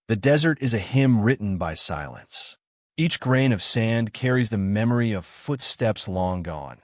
The desert is a hymn written by silence. Each grain of sand carries the memory of footsteps long gone.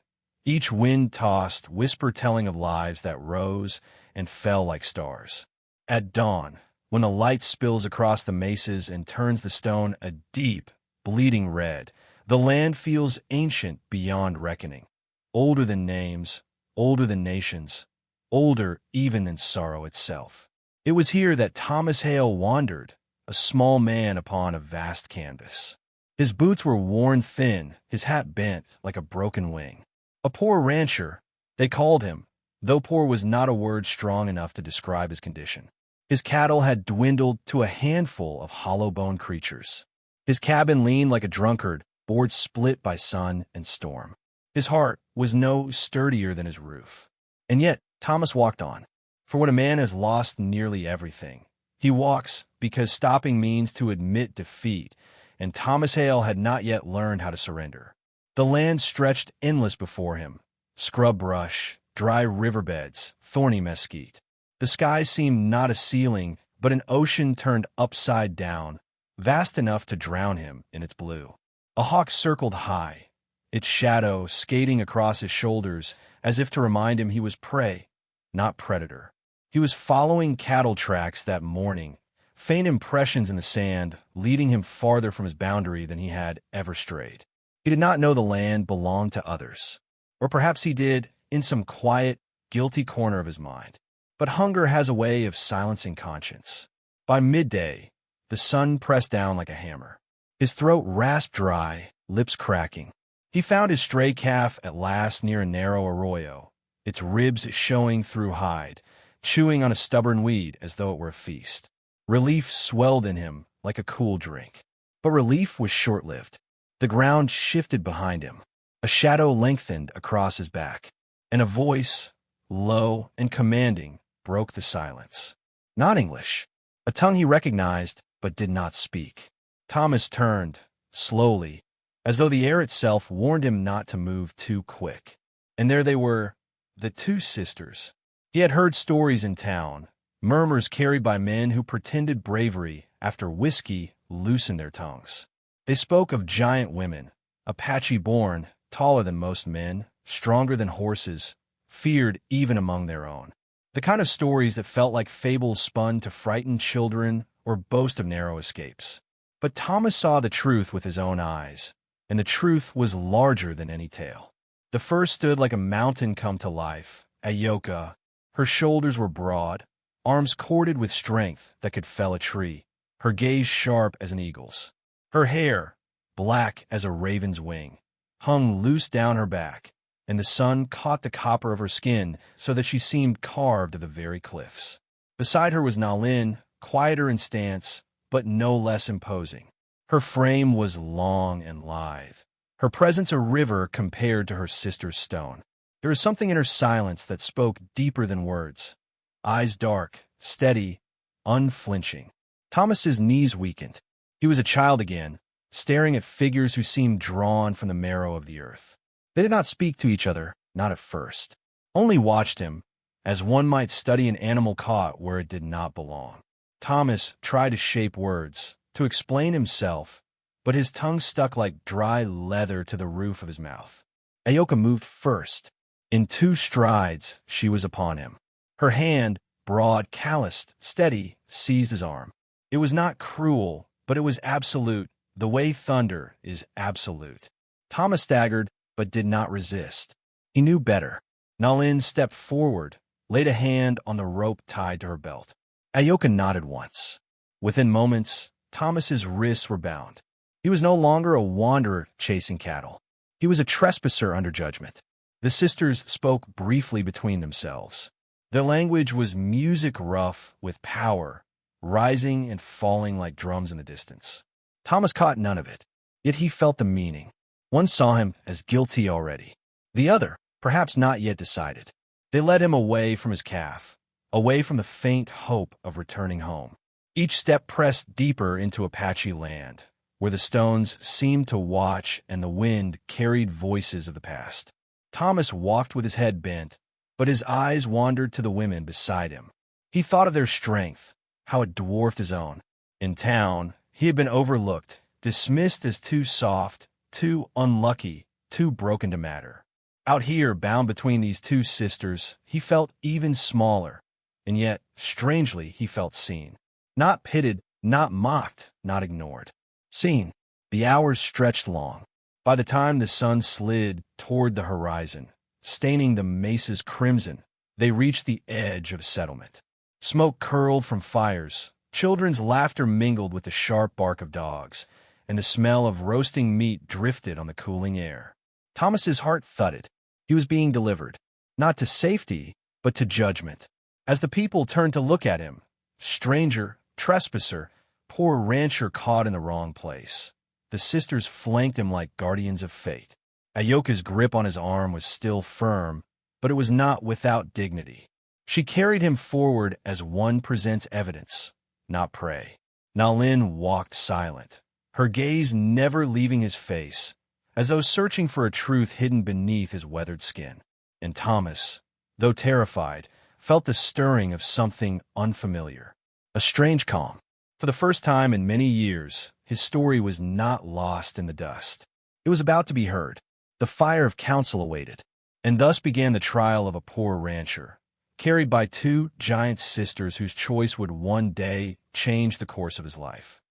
Each wind-tossed whisper telling of lives that rose and fell like stars. At dawn, when the light spills across the mesas and turns the stone a deep, bleeding red, the land feels ancient beyond reckoning. Older than names, older than nations, older even than sorrow itself. It was here that Thomas Hale wandered, a small man upon a vast canvas. His boots were worn thin, his hat bent like a broken wing. A poor rancher, they called him, though poor was not a word strong enough to describe his condition. His cattle had dwindled to a handful of hollow-boned creatures. His cabin leaned like a drunkard, boards split by sun and storm. His heart was no sturdier than his roof. And yet, Thomas walked on. For when a man has lost nearly everything, he walks because stopping means to admit defeat, and Thomas Hale had not yet learned how to surrender. The land stretched endless before him, scrub brush, dry riverbeds, thorny mesquite. The sky seemed not a ceiling, but an ocean turned upside down, vast enough to drown him in its blue. A hawk circled high, its shadow skating across his shoulders as if to remind him he was prey, not predator. He was following cattle tracks that morning, faint impressions in the sand leading him farther from his boundary than he had ever strayed. He did not know the land belonged to others, or perhaps he did in some quiet, guilty corner of his mind. But hunger has a way of silencing conscience. By midday, the sun pressed down like a hammer. His throat rasped dry, lips cracking. He found his stray calf at last near a narrow arroyo, its ribs showing through hide, chewing on a stubborn weed as though it were a feast. Relief swelled in him like a cool drink. But relief was short-lived. The ground shifted behind him. A shadow lengthened across his back, and a voice, low and commanding, broke the silence. Not English, a tongue he recognized but did not speak. Thomas turned, slowly, as though the air itself warned him not to move too quick. And there they were, the two sisters. He had heard stories in town, murmurs carried by men who pretended bravery after whiskey loosened their tongues. They spoke of giant women, Apache-born, taller than most men, stronger than horses, feared even among their own. The kind of stories that felt like fables spun to frighten children or boast of narrow escapes. But Thomas saw the truth with his own eyes, and the truth was larger than any tale. The first stood like a mountain come to life, Ayoka. Her shoulders were broad, arms corded with strength that could fell a tree, her gaze sharp as an eagle's. Her hair, black as a raven's wing, hung loose down her back, and the sun caught the copper of her skin so that she seemed carved of the very cliffs. Beside her was Nalin, quieter in stance, but no less imposing. Her frame was long and lithe, her presence a river compared to her sister's stone. There was something in her silence that spoke deeper than words. Eyes dark, steady, unflinching. Thomas's knees weakened. He was a child again, staring at figures who seemed drawn from the marrow of the earth. They did not speak to each other, not at first. Only watched him, as one might study an animal caught where it did not belong. Thomas tried to shape words, to explain himself, but his tongue stuck like dry leather to the roof of his mouth. Ayoka moved first. In 2 strides, she was upon him. Her hand, broad, calloused, steady, seized his arm. It was not cruel, but it was absolute, the way thunder is absolute. Thomas staggered, but did not resist. He knew better. Nalin stepped forward, laid a hand on the rope tied to her belt. Ayoka nodded once. Within moments, Thomas's wrists were bound. He was no longer a wanderer chasing cattle. He was a trespasser under judgment. The sisters spoke briefly between themselves. Their language was music rough with power, rising and falling like drums in the distance. Thomas caught none of it, yet he felt the meaning. One saw him as guilty already. The other, perhaps not yet decided. They led him away from his calf, away from the faint hope of returning home. Each step pressed deeper into Apache land, where the stones seemed to watch and the wind carried voices of the past. Thomas walked with his head bent, but his eyes wandered to the women beside him. He thought of their strength, how it dwarfed his own. In town, he had been overlooked, dismissed as too soft, too unlucky, too broken to matter. Out here, bound between these two sisters, he felt even smaller, and yet, strangely, he felt seen. Not pitted, not mocked, not ignored. Seen. The hours stretched long. By the time the sun slid toward the horizon, staining the mesas crimson, they reached the edge of settlement. Smoke curled from fires, children's laughter mingled with the sharp bark of dogs, and the smell of roasting meat drifted on the cooling air. Thomas's heart thudded. He was being delivered, not to safety, but to judgment. As the people turned to look at him, stranger, trespasser, poor rancher caught in the wrong place, the sisters flanked him like guardians of fate. Ayoka's grip on his arm was still firm, but it was not without dignity. She carried him forward as one presents evidence, not prey. Nalin walked silent, her gaze never leaving his face, as though searching for a truth hidden beneath his weathered skin. And Thomas, though terrified, felt the stirring of something unfamiliar. A strange calm. For the first time in many years, his story was not lost in the dust. It was about to be heard. The fire of counsel awaited. And thus began the trial of a poor rancher, carried by two giant sisters whose choice would one day change the course of his life.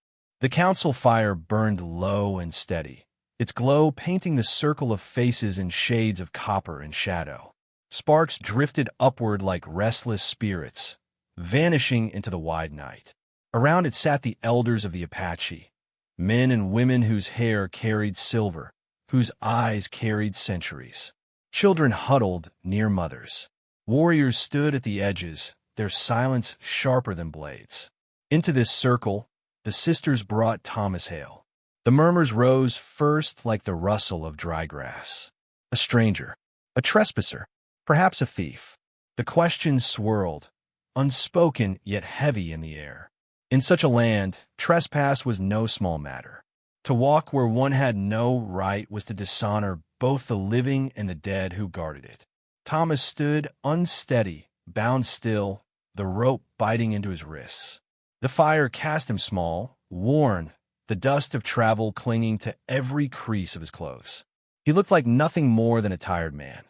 The council fire burned low and steady, its glow painting the circle of faces in shades of copper and shadow. Sparks drifted upward like restless spirits, vanishing into the wide night. Around it sat the elders of the Apache, men and women whose hair carried silver, whose eyes carried centuries. Children huddled near mothers. Warriors stood at the edges, their silence sharper than blades. Into this circle, the sisters brought Thomas Hale. The murmurs rose first like the rustle of dry grass. A stranger, a trespasser, perhaps a thief. The questions swirled, unspoken yet heavy in the air. In such a land, trespass was no small matter. To walk where one had no right was to dishonor both the living and the dead who guarded it. Thomas stood unsteady, bound still, the rope biting into his wrists. The fire cast him small, worn, the dust of travel clinging to every crease of his clothes. He looked like nothing more than a tired man.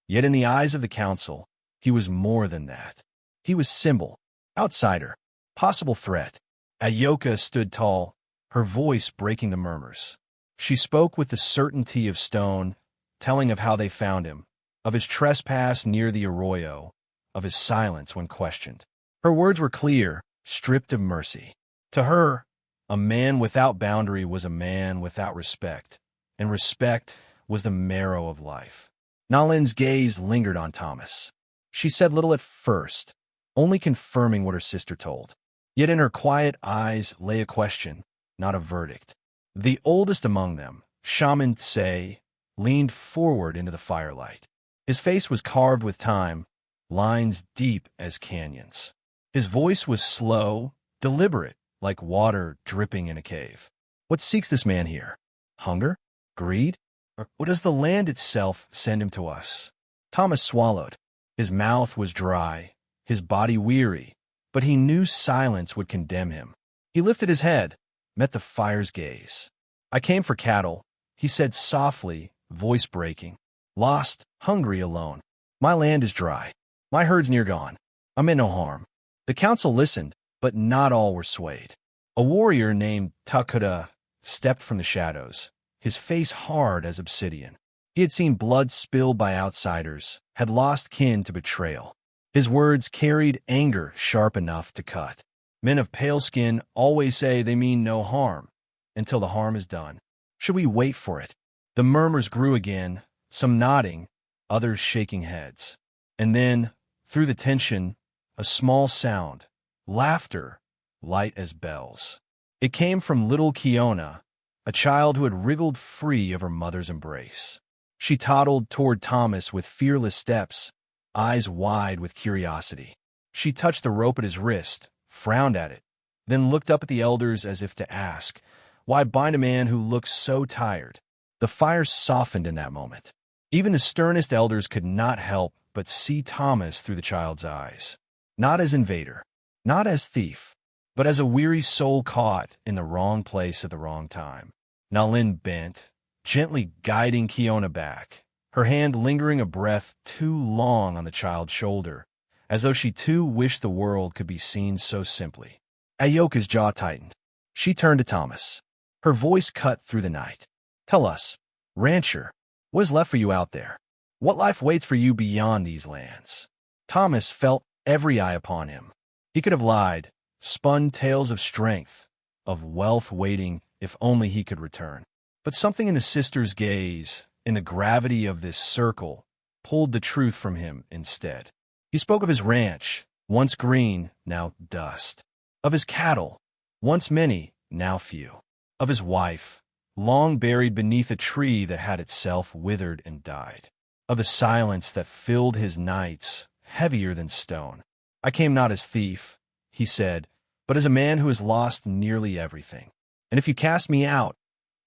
Yet in the eyes of the council, he was more than that. He was symbol, outsider, possible threat. Ayoka stood tall, her voice breaking the murmurs. She spoke with the certainty of stone, telling of how they found him, of his trespass near the arroyo, of his silence when questioned. Her words were clear, stripped of mercy. To her, a man without boundary was a man without respect, and respect was the marrow of life. Nalin's gaze lingered on Thomas. She said little at first, only confirming what her sister told. Yet in her quiet eyes lay a question, not a verdict. The oldest among them, Shaman Tse, leaned forward into the firelight. His face was carved with time, lines deep as canyons. His voice was slow, deliberate, like water dripping in a cave. What seeks this man here? Hunger? Greed? Or does the land itself send him to us? Thomas swallowed. His mouth was dry, his body weary, but he knew silence would condemn him. He lifted his head, met the fire's gaze. I came for cattle, he said softly, voice breaking. Lost, hungry, alone. My land is dry. My herd's near gone. I meant no harm. The council listened, but not all were swayed. A warrior named Takuda stepped from the shadows, his face hard as obsidian. He had seen blood spilled by outsiders, had lost kin to betrayal. His words carried anger sharp enough to cut. Men of pale skin always say they mean no harm, until the harm is done. Should we wait for it? The murmurs grew again, some nodding, others shaking heads. And then, through the tension, a small sound, laughter, light as bells. It came from little Kiona, a child who had wriggled free of her mother's embrace. She toddled toward Thomas with fearless steps, eyes wide with curiosity. She touched the rope at his wrist, frowned at it, then looked up at the elders as if to ask, why bind a man who looks so tired? The fire softened in that moment. Even the sternest elders could not help but see Thomas through the child's eyes. Not as invader, not as thief, but as a weary soul caught in the wrong place at the wrong time. Nalin bent, gently guiding Kiona back, her hand lingering a breath too long on the child's shoulder, as though she too wished the world could be seen so simply. Ayoka's jaw tightened. She turned to Thomas. Her voice cut through the night. Tell us, rancher, what is left for you out there? What life waits for you beyond these lands? Thomas felt every eye upon him. He could have lied, spun tales of strength, of wealth waiting if only he could return. But something in the sister's gaze, in the gravity of this circle, pulled the truth from him instead. He spoke of his ranch, once green, now dust. Of his cattle, once many, now few. Of his wife, long buried beneath a tree that had itself withered and died. Of the silence that filled his nights, heavier than stone. I came not as thief, he said, but as a man who has lost nearly everything. And if you cast me out,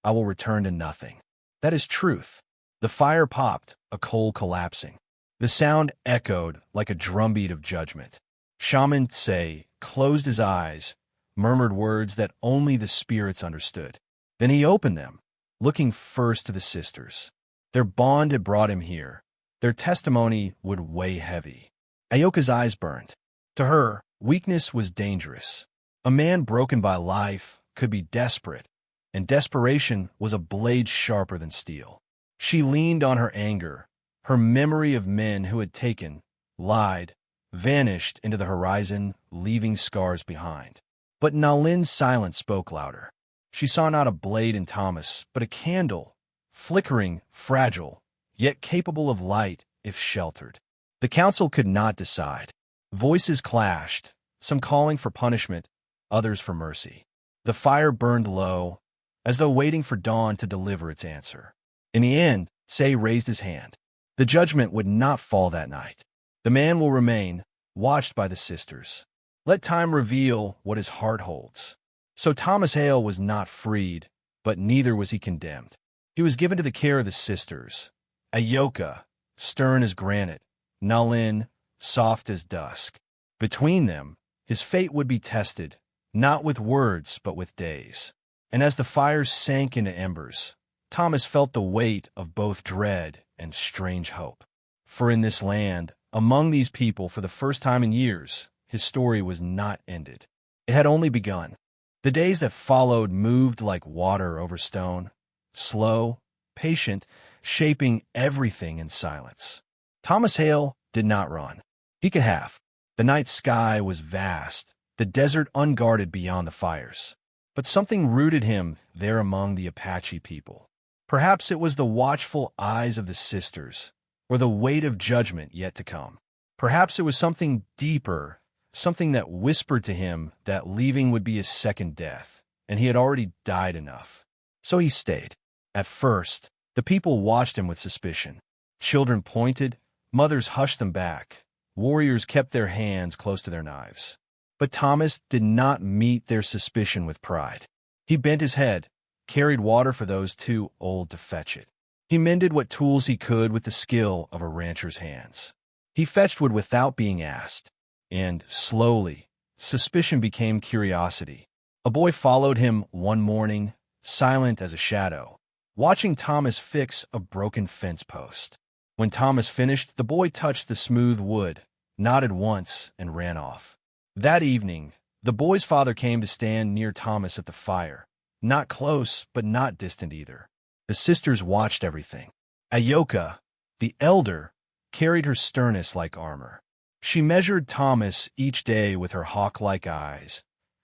I will return to nothing. That is truth. The fire popped, a coal collapsing. The sound echoed like a drumbeat of judgment. Shaman Tse closed his eyes, murmured words that only the spirits understood. Then he opened them, looking first to the sisters. Their bond had brought him here. Their testimony would weigh heavy. Ayoka's eyes burned. To her, weakness was dangerous. A man broken by life could be desperate, and desperation was a blade sharper than steel. She leaned on her anger, her memory of men who had taken, lied, vanished into the horizon, leaving scars behind. But Nalin's silence spoke louder. She saw not a blade in Thomas, but a candle, flickering, fragile, yet capable of light if sheltered. The council could not decide. Voices clashed, some calling for punishment, others for mercy. The fire burned low, as though waiting for dawn to deliver its answer. In the end, Say raised his hand. The judgment would not fall that night. The man will remain, watched by the sisters. Let time reveal what his heart holds. So Thomas Hale was not freed, but neither was he condemned. He was given to the care of the sisters. Ayoka, stern as granite, Nalin, soft as dusk. Between them, his fate would be tested, not with words, but with days. And as the fires sank into embers, Thomas felt the weight of both dread and strange hope. For in this land, among these people for the first time in years, his story was not ended. It had only begun. The days that followed moved like water over stone, slow, patient, shaping everything in silence. Thomas Hale did not run. He could have. The night sky was vast, the desert unguarded beyond the fires. But something rooted him there among the Apache people. Perhaps it was the watchful eyes of the sisters, or the weight of judgment yet to come. Perhaps it was something deeper, something that whispered to him that leaving would be his second death, and he had already died enough. So he stayed. At first, the people watched him with suspicion. Children pointed, mothers hushed them back, warriors kept their hands close to their knives. But Thomas did not meet their suspicion with pride. He bent his head, carried water for those too old to fetch it. He mended what tools he could with the skill of a rancher's hands. He fetched wood without being asked, and, slowly, suspicion became curiosity. A boy followed him one morning, silent as a shadow, watching Thomas fix a broken fence post. When Thomas finished, the boy touched the smooth wood, nodded once, and ran off. That evening, the boy's father came to stand near Thomas at the fire, not close, but not distant either. The sisters watched everything. Ayoka, the elder, carried her sternness like armor. She measured Thomas each day with her hawk-like eyes,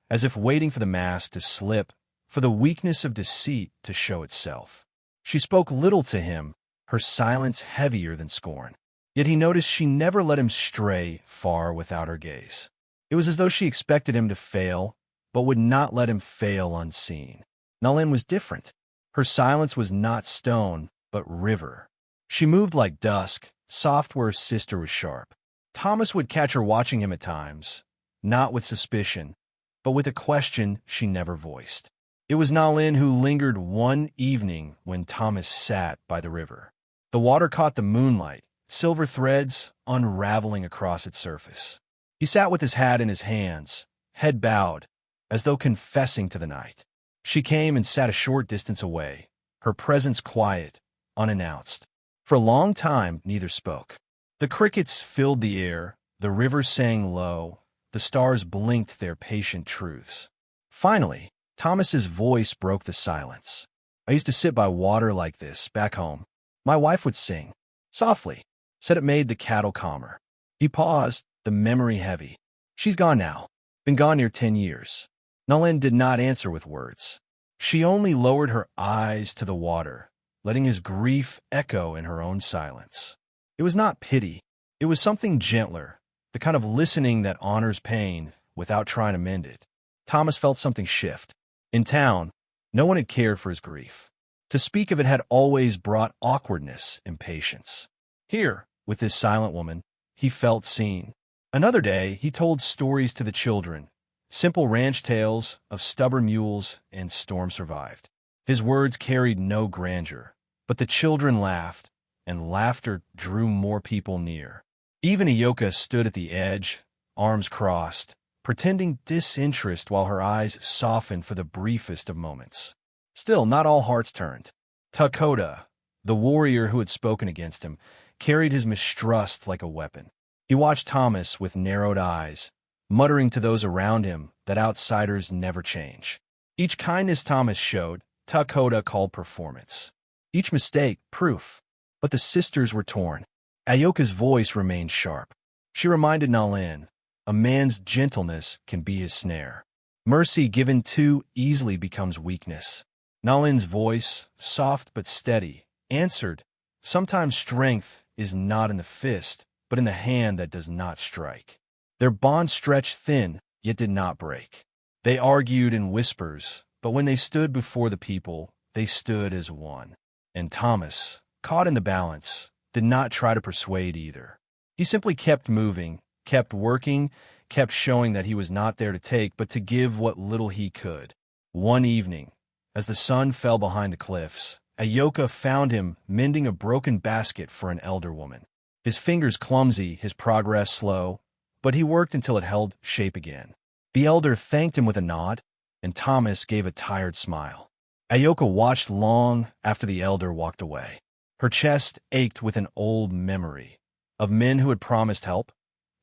as if waiting for the mask to slip, for the weakness of deceit to show itself. She spoke little to him, her silence heavier than scorn. Yet he noticed she never let him stray far without her gaze. It was as though she expected him to fail, but would not let him fail unseen. Nalin was different. Her silence was not stone, but river. She moved like dusk, soft where her sister was sharp. Thomas would catch her watching him at times, not with suspicion, but with a question she never voiced. It was Nalin who lingered one evening when Thomas sat by the river. The water caught the moonlight, silver threads unraveling across its surface. He sat with his hat in his hands, head bowed, as though confessing to the night. She came and sat a short distance away, her presence quiet, unannounced. For a long time, neither spoke. The crickets filled the air, the river sang low, the stars blinked their patient truths. Finally, Thomas's voice broke the silence. I used to sit by water like this, back home. My wife would sing, softly, said it made the cattle calmer. He paused, the memory heavy. She's gone now, been gone near 10 years. Nalin did not answer with words. She only lowered her eyes to the water, letting his grief echo in her own silence. It was not pity. It was something gentler, the kind of listening that honors pain without trying to mend it. Thomas felt something shift. In town, no one had cared for his grief. To speak of it had always brought awkwardness, impatience. Here, with this silent woman, he felt seen. Another day, he told stories to the children, simple ranch tales of stubborn mules and storm survived. His words carried no grandeur, but the children laughed, and laughter drew more people near. Even Ayoka stood at the edge, arms crossed, pretending disinterest while her eyes softened for the briefest of moments. Still, not all hearts turned. Takoda, the warrior who had spoken against him, carried his mistrust like a weapon. He watched Thomas with narrowed eyes, muttering to those around him that outsiders never change. Each kindness Thomas showed, Takoda called performance. Each mistake, proof. But the sisters were torn. Ayoka's voice remained sharp. She reminded Nalin, a man's gentleness can be his snare. Mercy given too easily becomes weakness. Nalin's voice, soft but steady, answered, sometimes strength is not in the fist, but in the hand that does not strike. Their bond stretched thin, yet did not break. They argued in whispers, but when they stood before the people, they stood as one. And Thomas, caught in the balance, did not try to persuade either. He simply kept moving, kept working, kept showing that he was not there to take, but to give what little he could. One evening, as the sun fell behind the cliffs, Ayoka found him mending a broken basket for an elder woman. His fingers clumsy, his progress slow, but he worked until it held shape again. The elder thanked him with a nod, and Thomas gave a tired smile. Ayoka watched long after the elder walked away. Her chest ached with an old memory of men who had promised help,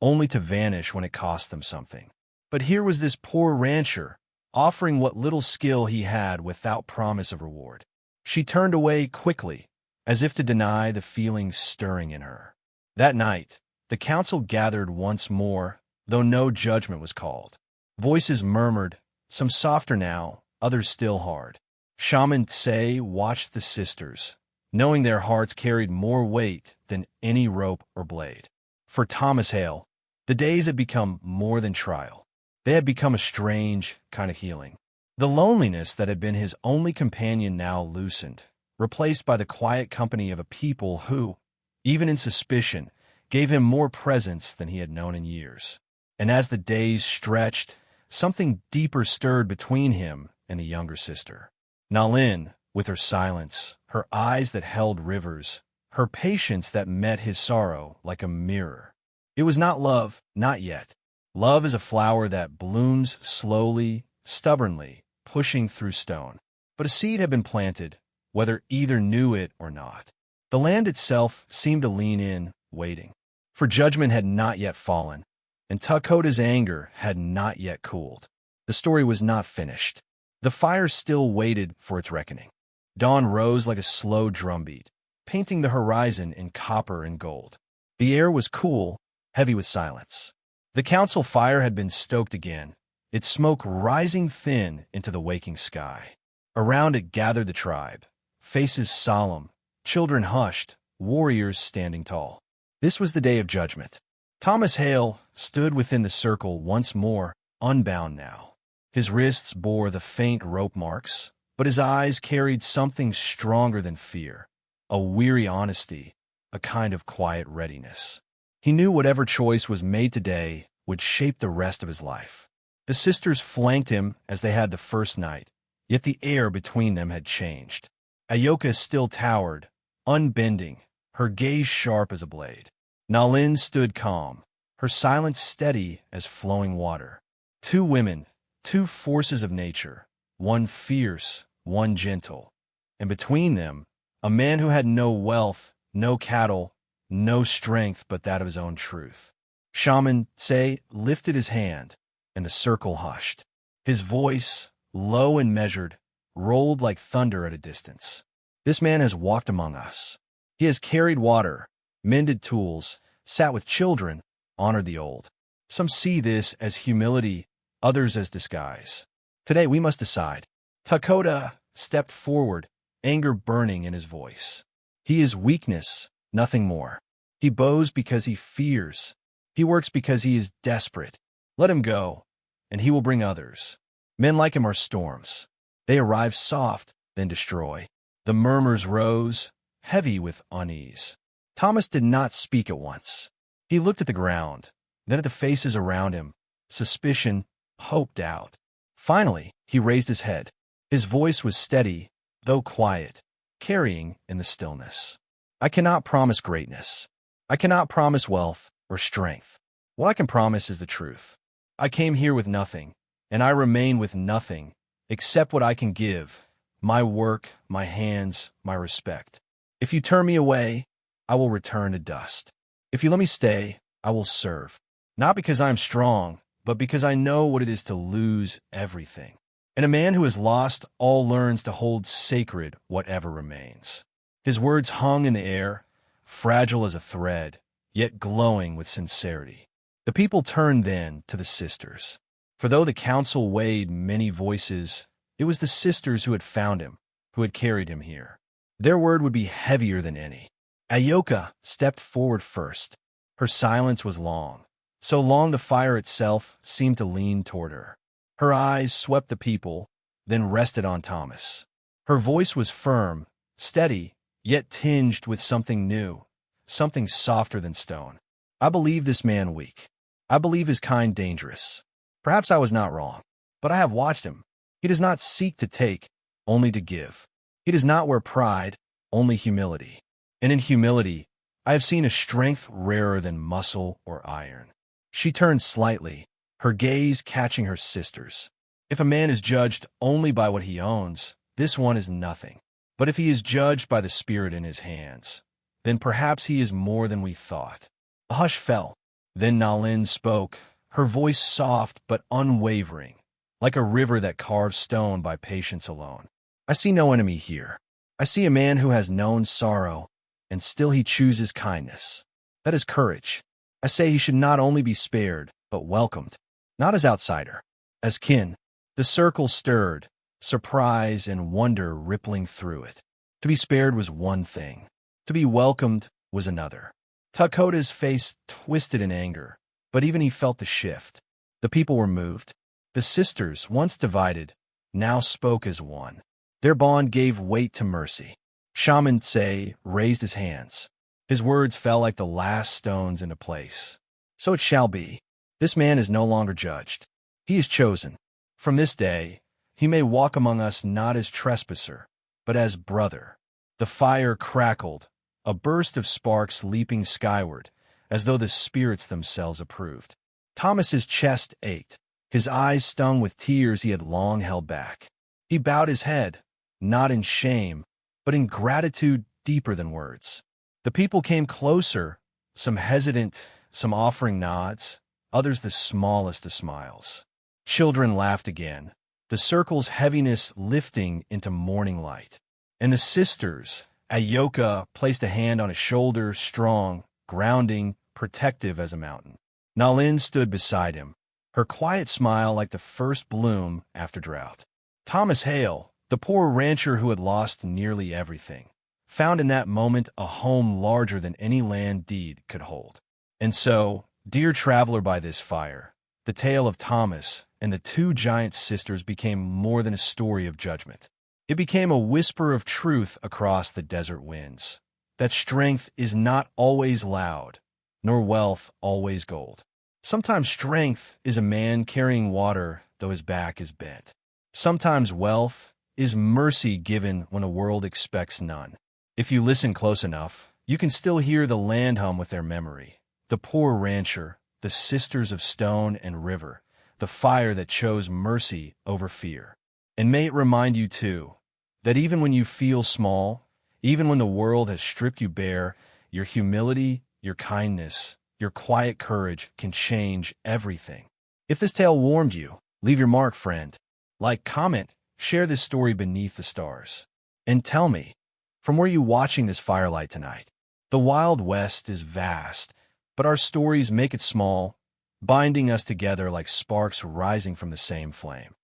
only to vanish when it cost them something. But here was this poor rancher, offering what little skill he had without promise of reward. She turned away quickly, as if to deny the feelings stirring in her. That night, the council gathered once more, though no judgment was called. Voices murmured, some softer now, others still hard. Shaman Tse watched the sisters, knowing their hearts carried more weight than any rope or blade. For Thomas Hale, the days had become more than trial. They had become a strange kind of healing. The loneliness that had been his only companion now loosened, replaced by the quiet company of a people who, even in suspicion, gave him more presence than he had known in years. And as the days stretched, something deeper stirred between him and the younger sister. Nalin, with her silence, her eyes that held rivers, her patience that met his sorrow like a mirror. It was not love, not yet. Love is a flower that blooms slowly, stubbornly, pushing through stone. But a seed had been planted, whether either knew it or not. The land itself seemed to lean in, waiting. For judgment had not yet fallen, and Takoda's anger had not yet cooled. The story was not finished. The fire still waited for its reckoning. Dawn rose like a slow drumbeat, painting the horizon in copper and gold. The air was cool, heavy with silence. The council fire had been stoked again, its smoke rising thin into the waking sky. Around it gathered the tribe, faces solemn, children hushed, warriors standing tall. This was the day of judgment. Thomas Hale stood within the circle once more, unbound now. His wrists bore the faint rope marks, but his eyes carried something stronger than fear, a weary honesty, a kind of quiet readiness. He knew whatever choice was made today would shape the rest of his life. The sisters flanked him as they had the first night, yet the air between them had changed. Ayoka still towered, unbending, her gaze sharp as a blade. Nalin stood calm, her silence steady as flowing water. Two women, two forces of nature, one fierce, one gentle. And between them, a man who had no wealth, no cattle, no strength but that of his own truth. Shaman Tse lifted his hand, and the circle hushed. His voice, low and measured, rolled like thunder at a distance. This man has walked among us. He has carried water, mended tools, sat with children, honored the old. Some see this as humility, others as disguise. Today we must decide. Takoda stepped forward, anger burning in his voice. He is weakness, nothing more. He bows because he fears. He works because he is desperate. Let him go, and he will bring others. Men like him are storms. They arrive soft, then destroy. The murmurs rose, heavy with unease. Thomas did not speak at once. He looked at the ground, then at the faces around him, suspicion, hope, doubt. Finally, he raised his head. His voice was steady, though quiet, carrying in the stillness. I cannot promise greatness. I cannot promise wealth or strength. What I can promise is the truth. I came here with nothing, and I remain with nothing, except what I can give, my work, my hands, my respect. If you turn me away, I will return to dust. If you let me stay, I will serve. Not because I am strong, but because I know what it is to lose everything. And a man who has lost all learns to hold sacred whatever remains. His words hung in the air, fragile as a thread, yet glowing with sincerity. The people turned then to the sisters. For though the council weighed many voices, it was the sisters who had found him, who had carried him here. Their word would be heavier than any. Ayoka stepped forward first. Her silence was long. So long the fire itself seemed to lean toward her. Her eyes swept the people, then rested on Thomas. Her voice was firm, steady, yet tinged with something new, something softer than stone. I believe this man weak. I believe his kind dangerous. Perhaps I was not wrong, but I have watched him. He does not seek to take, only to give. He does not wear pride, only humility. And in humility, I have seen a strength rarer than muscle or iron. She turned slightly, her gaze catching her sister's. If a man is judged only by what he owns, this one is nothing. But if he is judged by the spirit in his hands, then perhaps he is more than we thought. A hush fell. Then Nalin spoke, her voice soft but unwavering, like a river that carves stone by patience alone. I see no enemy here. I see a man who has known sorrow, and still he chooses kindness. That is courage. I say he should not only be spared, but welcomed, not as outsider, as kin. The circle stirred, surprise and wonder rippling through it. To be spared was one thing. To be welcomed was another. Takoda's face twisted in anger, but even he felt the shift. The people were moved. The sisters, once divided, now spoke as one. Their bond gave weight to mercy. Shaman Tse raised his hands. His words fell like the last stones into place. So it shall be. This man is no longer judged. He is chosen. From this day, he may walk among us not as trespasser, but as brother. The fire crackled, a burst of sparks leaping skyward, as though the spirits themselves approved. Thomas's chest ached. His eyes stung with tears he had long held back. He bowed his head, not in shame, but in gratitude deeper than words. The people came closer, some hesitant, some offering nods, others the smallest of smiles. Children laughed again, the circle's heaviness lifting into morning light. And the sisters, Ayoka placed a hand on his shoulder, strong, grounding, protective as a mountain. Nalin stood beside him, her quiet smile like the first bloom after drought. Thomas Hale, the poor rancher who had lost nearly everything, found in that moment a home larger than any land deed could hold. And so, dear traveler by this fire, the tale of Thomas and the two giant sisters became more than a story of judgment. It became a whisper of truth across the desert winds, that strength is not always loud, nor wealth always gold. Sometimes strength is a man carrying water though his back is bent. Sometimes wealth is mercy given when the world expects none. If you listen close enough, you can still hear the land hum with their memory. The poor rancher, the sisters of stone and river, the fire that chose mercy over fear. And may it remind you, too, that even when you feel small, even when the world has stripped you bare, your humility, your kindness, your quiet courage can change everything. If this tale warmed you, leave your mark, friend. Like, comment, share this story beneath the stars. And tell me, from where you watching this firelight tonight? The Wild West is vast, but our stories make it small, binding us together like sparks rising from the same flame.